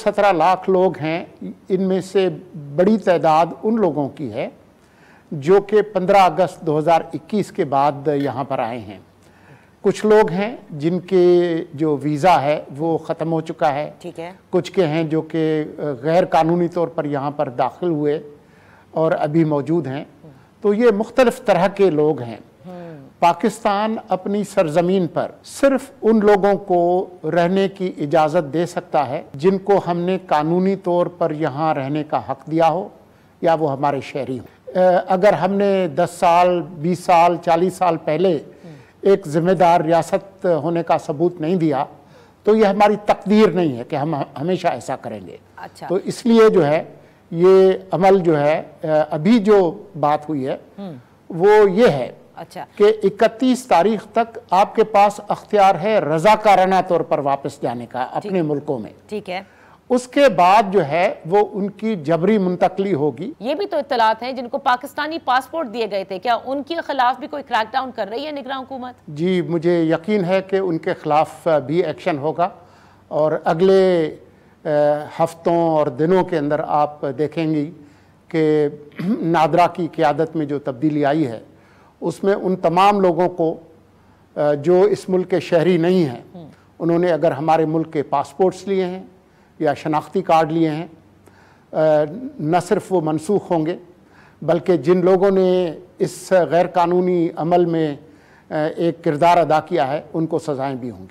17 लाख लोग हैं, इनमें से बड़ी तादाद उन लोगों की है जो कि 15 अगस्त 2021 के बाद यहाँ पर आए हैं। कुछ लोग हैं जिनके जो वीज़ा है वो ख़त्म हो चुका है, ठीक है। कुछ के हैं जो कि गैर कानूनी तौर पर यहाँ पर दाखिल हुए और अभी मौजूद हैं। तो ये मुख्तलिफ तरह के लोग हैं। पाकिस्तान अपनी सरजमीन पर सिर्फ उन लोगों को रहने की इजाज़त दे सकता है जिनको हमने कानूनी तौर पर यहाँ रहने का हक़ दिया हो या वो हमारे शहरी हो। अगर हमने 10 साल, 20 साल, 40 साल पहले एक ज़िम्मेदार रियासत होने का सबूत नहीं दिया तो ये हमारी तकदीर नहीं है कि हम हमेशा ऐसा करेंगे। अच्छा। तो इसलिए जो है ये अमल जो है, अभी जो बात हुई है वो ये है अच्छा कि 31 तारीख तक आपके पास अख्तियार है रज़ाकाराना तौर पर वापस जाने का अपने मुल्कों में। ठीक है। उसके बाद जो है वो उनकी जबरी मुंतकली होगी। ये भी तो इत्तलात हैं जिनको पाकिस्तानी पासपोर्ट दिए गए थे, क्या उनके खिलाफ भी कोई क्रैकडाउन कर रही है निगरान हुकूमत? जी, मुझे यकीन है कि उनके खिलाफ भी एक्शन होगा और अगले हफ्तों और दिनों के अंदर आप देखेंगी कि नादरा की क़ियादत में जो तब्दीली आई है उसमें उन तमाम लोगों को जो इस मुल्क के शहरी नहीं हैं, उन्होंने अगर हमारे मुल्क के पासपोर्ट्स लिए हैं या शनाख्ती कार्ड लिए हैं, न सिर्फ वो मनसूख होंगे बल्कि जिन लोगों ने इस गैर कानूनी अमल में एक किरदार अदा किया है उनको सज़ाएं भी होंगी।